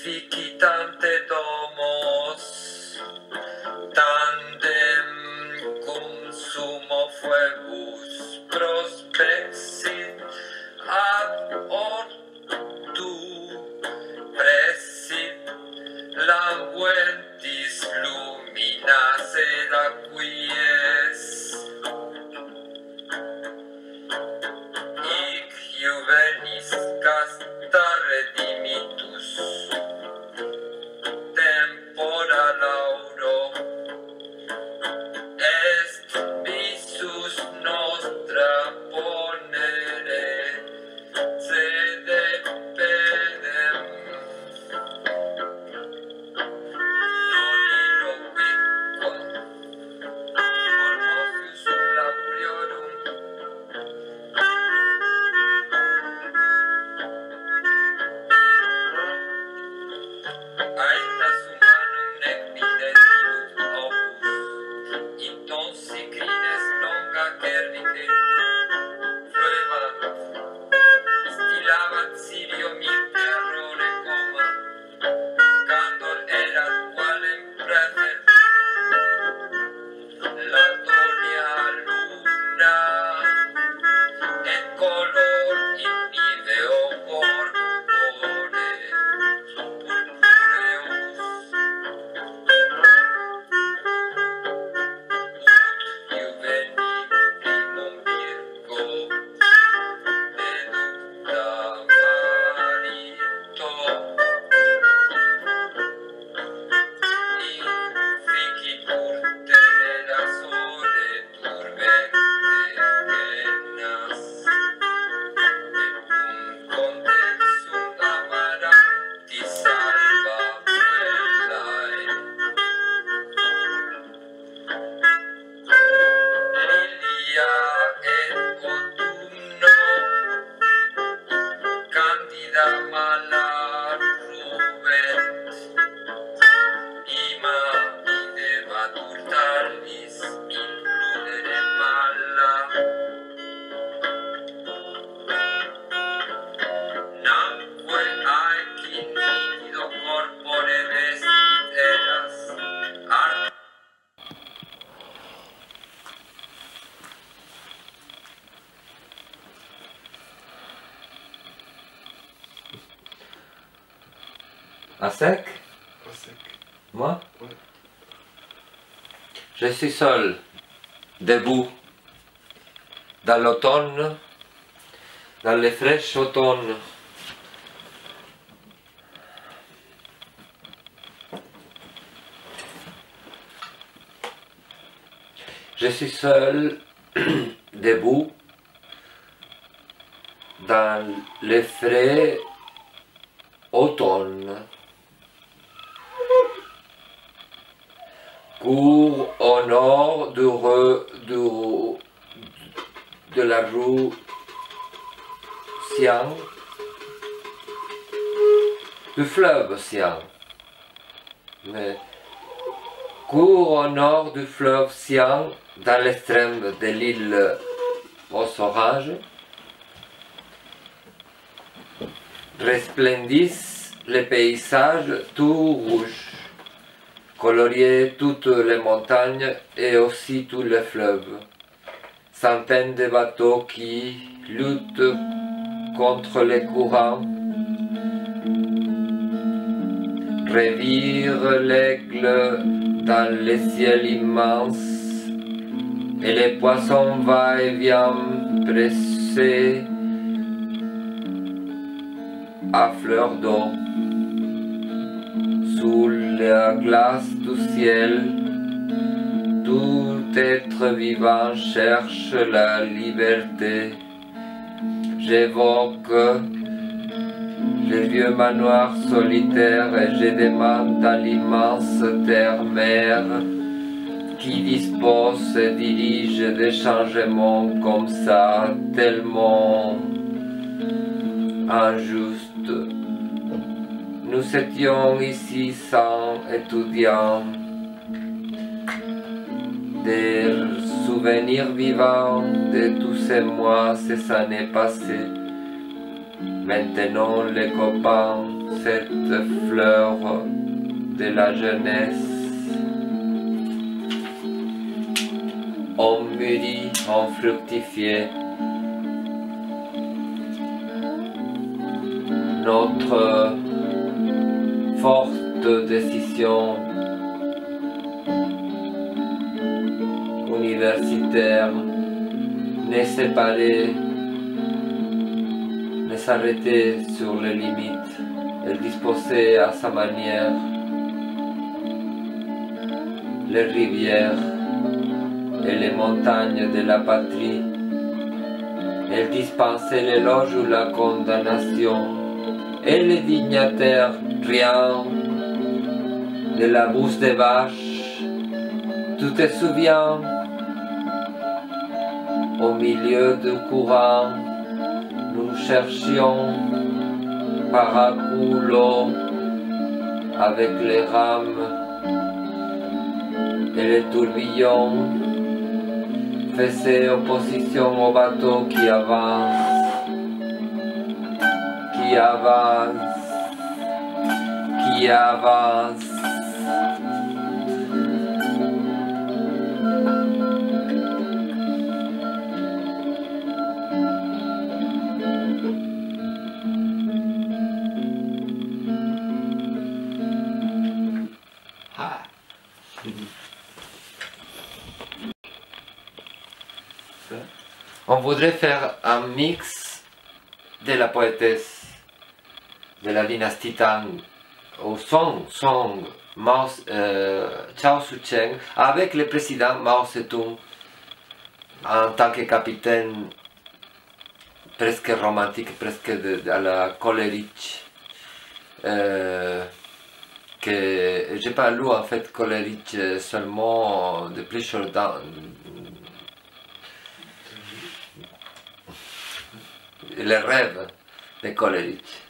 Efficitante domos, tandem cum sumo fuebus prospexit ad ortu presit languentis luminas et aquies. Hic juvenis casta redimitus tempora lauro est visus nostra ponere sede pedem non illoquiquo formosius sulla priorum aetas humanum nec videntilut opus intonsi crines longa cervice fluevant stilavat Sirio mil terrore coma candor erat qualem prefer Latonia luna et color igniveo corpore purpureus juveni primum Virgo deducta marito inficitur tenera sole turbente penas et cum contexum amaranti salva puellae lilia et autumno candida mala rubent ima videbat hurtalis includere mala nacque haec in nitido corpore vestit eras art à sec? À sec. Moi? Ouais. Je suis seul, debout, dans l'automne, dans les fraîches automnes. Je suis seul, debout, dans les frais automne. Cours au nord de la rue Siang, du fleuve Siang. Mais cours au nord du fleuve Siang, dans l'extrême de l'île aux Oranges, resplendissent les paysages tout rouges, colorier toutes les montagnes et aussi tous les fleuves. Centaines de bateaux qui luttent contre les courants, revirent l'aigle dans le ciel immense, et les poissons va-et-vient pressés à fleur d'eau. Sous la glace du ciel, tout être vivant cherche la liberté. J'évoque les vieux manoirs solitaires et je demande à l'immense terre-mère qui dispose et dirige des changements comme ça, tellement injustes. Nous étions ici sans étudiants, des souvenirs vivants de tous ces mois, ces années passées. Maintenant les copains cette fleur de la jeunesse, on mûrit, on fructifié. Notre forte décision universitaire n'est séparée, ne s'arrêter sur les limites et disposer à sa manière les rivières et les montagnes de la patrie. Elle dispensait l'éloge ou la condamnation, et les dignitaires riant de la bouse des vaches. Tu te souviens, au milieu du courant, nous cherchions par à coup l'eau avec les rames et les tourbillons faisaient opposition au bateau qui avance, qui avance, qui avance. On voudrait faire un mix de la poétesse de la dynastie Tang au Song Chao Su-cheng avec le président Mao Zedong en tant que capitaine presque romantique, presque à la colérique. Que j'ai pas lu en fait colérique seulement depuis Jordan. Les rêves de colérique.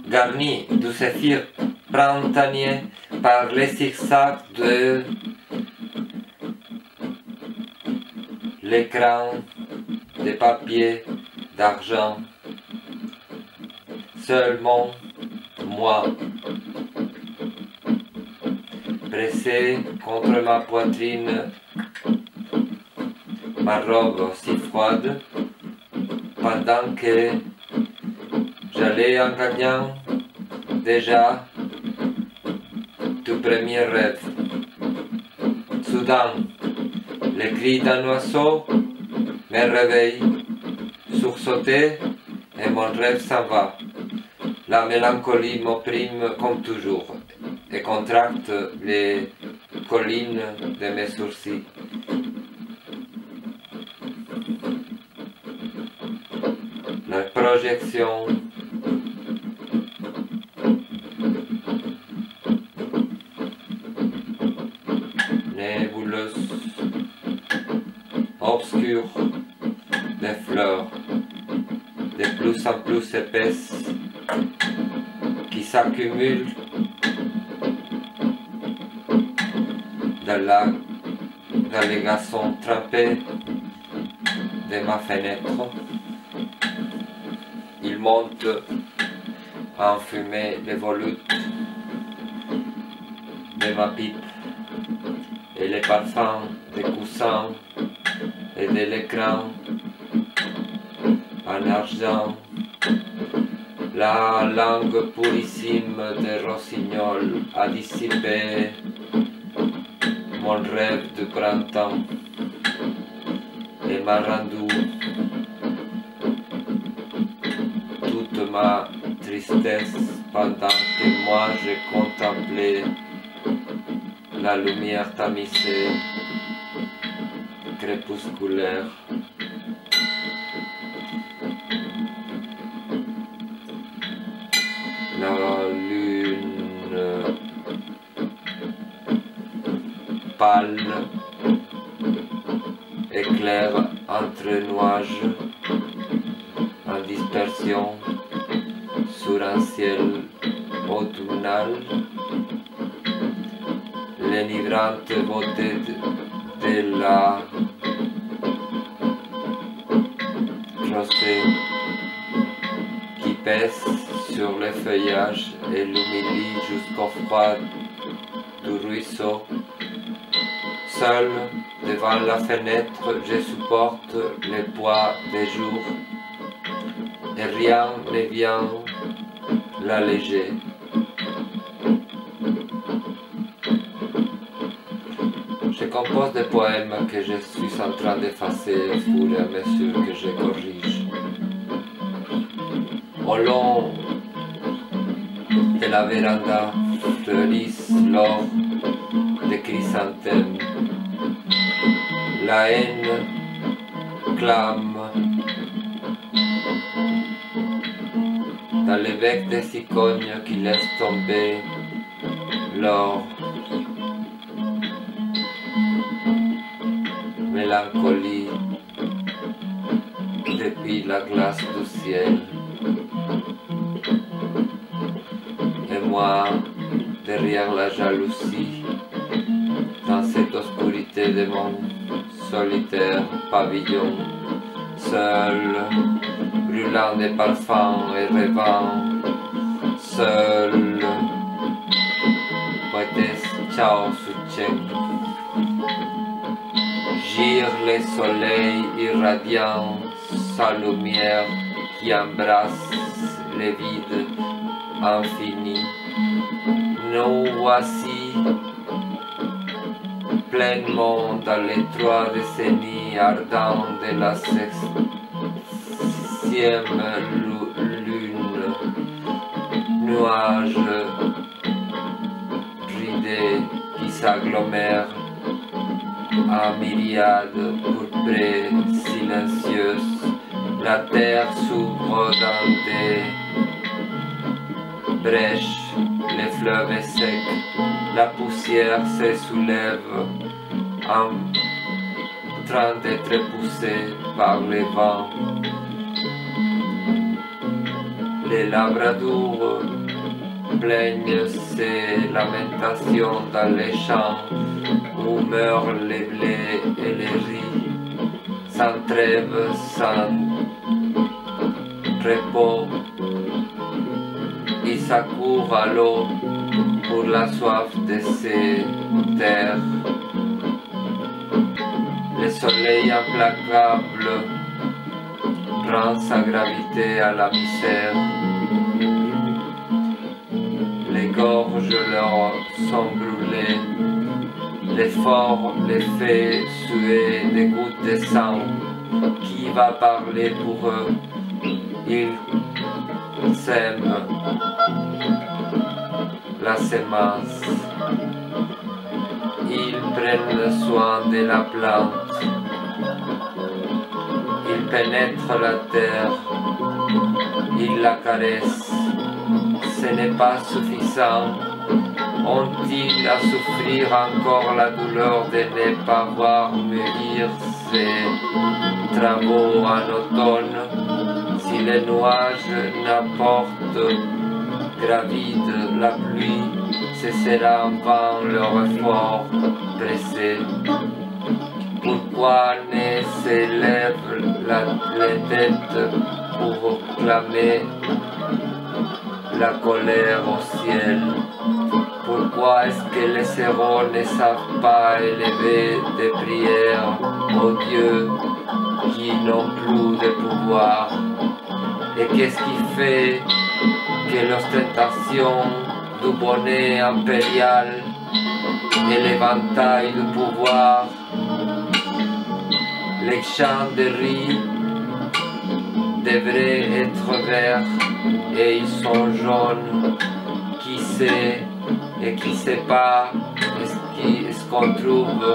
Garni du zéphyr printanier par les zigzags de l'écran de papier d'argent. Seulement moi, pressé contre ma poitrine, ma robe si froide, pendant que j'allais en gagnant déjà tout premier rêve. Soudain, le cri d'un oiseau me réveille, sursauté et mon rêve s'en va. La mélancolie m'opprime comme toujours et contracte les collines de mes sourcils. La projection nébuleuse, obscure, des fleurs de plus en plus épaisses qui s'accumulent dans les gazons trempés de ma fenêtre. Il monte en fumée les volutes de ma pipe et les parfums des coussins et de l'écran en argent. La langue purissime des rossignols a dissipé mon rêve de printemps et m'a rendu toute ma tristesse pendant que moi je contemplais la lumière tamisée, crépusculaire. La lune pâle, éclair entre nuages, en dispersion sur un ciel automnal, l'enivrante beauté de la rosée qui pèse sur le feuillage et l'humilie jusqu'au froid du ruisseau. Seul, devant la fenêtre, je supporte le poids des jours et rien ne vient l'alléger. Je compose des poèmes que je suis en train d'effacer au fur et à mesure que je corrige. Au long de la véranda fleurissent l'or des chrysanthèmes. La haine clame dans les becs des cigognes qui laissent tomber l'or. Mélancolie depuis la glace du ciel. Et moi, derrière la jalousie, dans cette obscurité de mon solitaire pavillon, seul, brûlant des parfums et rêvant, seul, poétesse ciao soutien. Gire le soleil irradiant sa lumière qui embrasse les vides infinis. Nous voici pleinement dans les 3 décennies ardentes de la 6e lune. Nuages ridés qui s'agglomèrent en myriades pourprées silencieuses. La terre s'ouvre dans des brèches, le fleuve est sec, la poussière se soulève en train d'être poussée par les vents. Les labradors plaignent ses lamentations dans les champs où meurent les blés et les riz, sans trêve, sans repos. Ils s'accourent à l'eau pour la soif de ces terres. Le soleil implacable rend sa gravité à la misère. Les gorges leur sont brûlées. L'effort les fait suer des gouttes de sang. Qui va parler pour eux? Ils sèment la semence. Ils prennent soin de la plante. Ils pénètrent la terre. Ils la caressent. Ce n'est pas suffisant. Ont-ils à souffrir encore la douleur de ne pas voir mûrir ces travaux en automne? Si les nuages n'apportent gravide la pluie, ce sera en vain leur effort pressé. Pourquoi ne s'élève les têtes pour clamer la colère au ciel? Pourquoi est-ce que les héros ne savent pas élever des prières aux dieux qui n'ont plus de pouvoir? Et qu'est-ce qui fait que l'ostentation du bonnet impérial et l'éventail du pouvoir, les champs de riz devraient être verts et ils sont jaunes? Qui sait et qui ne sait pas est-ce qu'on trouve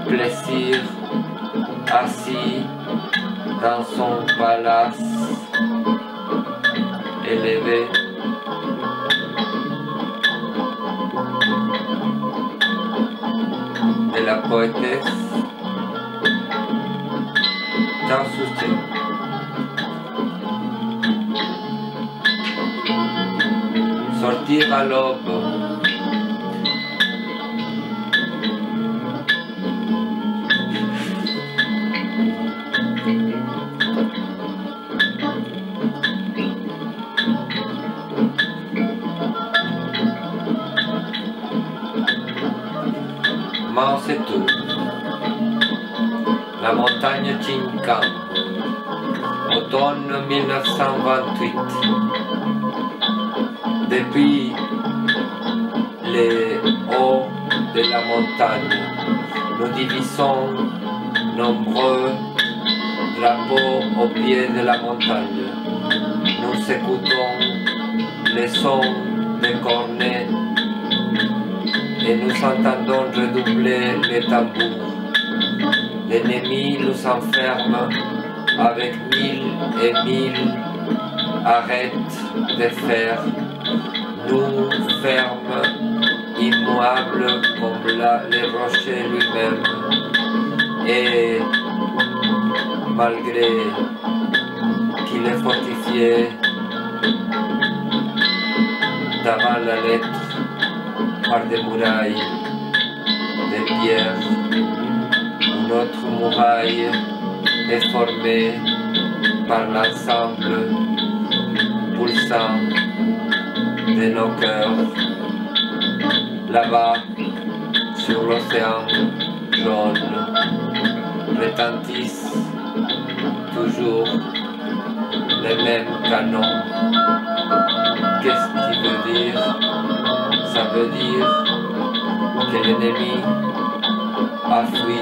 plaisir assis dans son palace élevé? de la poétesse. Ciao Susi. Sortir à l'aube. Mao Zedong, la montagne Chincan, automne 1928. Depuis les hauts de la montagne, nous divisons nombreux drapeaux au pied de la montagne. Nous écoutons les sons des cornets et nous entendons redoubler les tambours. L'ennemi nous enferme avec 1000 et 1000 arêtes de fer, nous ferme, immuable comme le rocher lui-même. Et malgré qu'il est fortifié devant la lettre par des murailles de pierre, une autre muraille est formée par l'ensemble pulsant de nos cœurs. Là-bas, sur l'océan jaune, retentissent toujours les mêmes canons. Qu'est-ce qui veut dire? Ça veut dire que l'ennemi a fui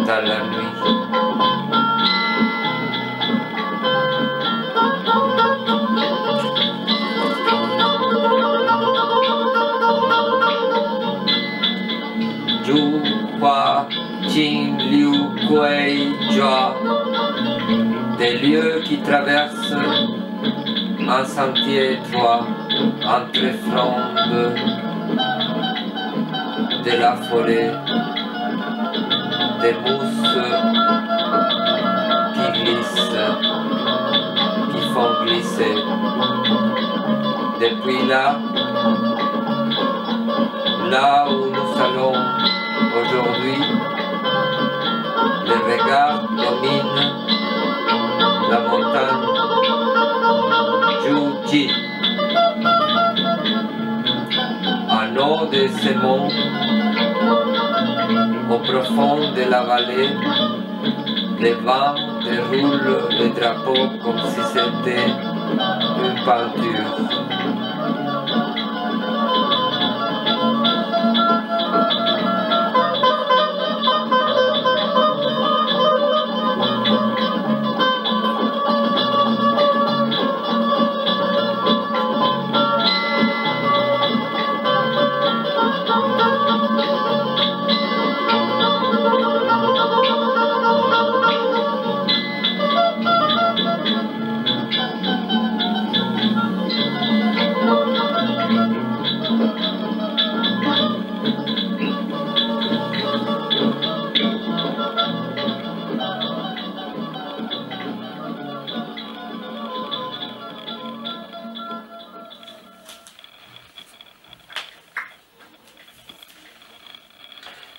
dans la nuit. Zhu Hua Qing Liu Kuei Jua, des lieux qui traversent un sentier étroit entre frondes de la forêt, des mousses qui glissent, qui font glisser. Depuis là où nous allons aujourd'hui, les regards dominent la montagne Zhuji. En haut de ces monts, au profond de la vallée, les vents déroulent les drapeaux comme si c'était une peinture.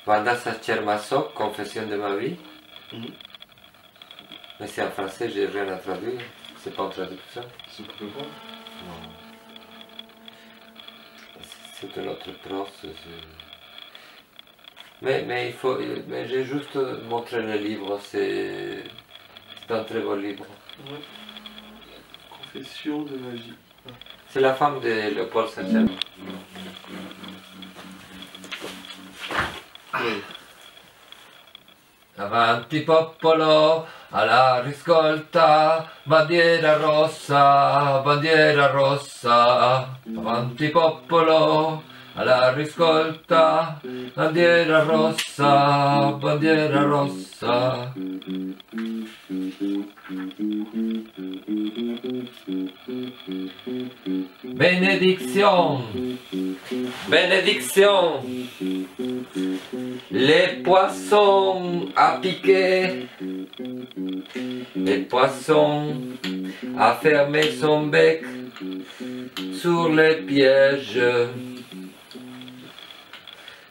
Vandasa Chermasok, Confession de ma vie. Mais c'est en français, j'ai rien à traduire. C'est pas en traduction. C'est pour le voir. Non. C'est un autre processus. Mais il faut. Mais j'ai juste montré le livre, c'est un très beau livre. Ouais. Confession de ma vie. C'est la femme de Léopold Sédar. Oui. Avanti popolo, alla riscolta, bandiera rossa, avanti popolo, alla riscolta, bandiera rossa, bandiera rossa. Bénédiction, bénédiction, les poissons à piquer, les poissons à fermer son bec sur les pièges.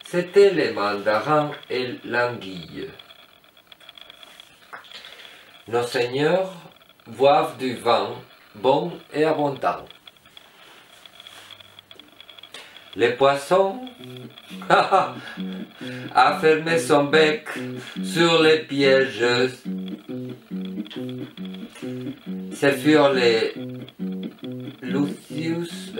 C'étaient les mandarins et l'anguille. Nos seigneurs boivent du vin bon et abondant. Les poissons a fermé son bec sur les pièges. Ce furent les Lucius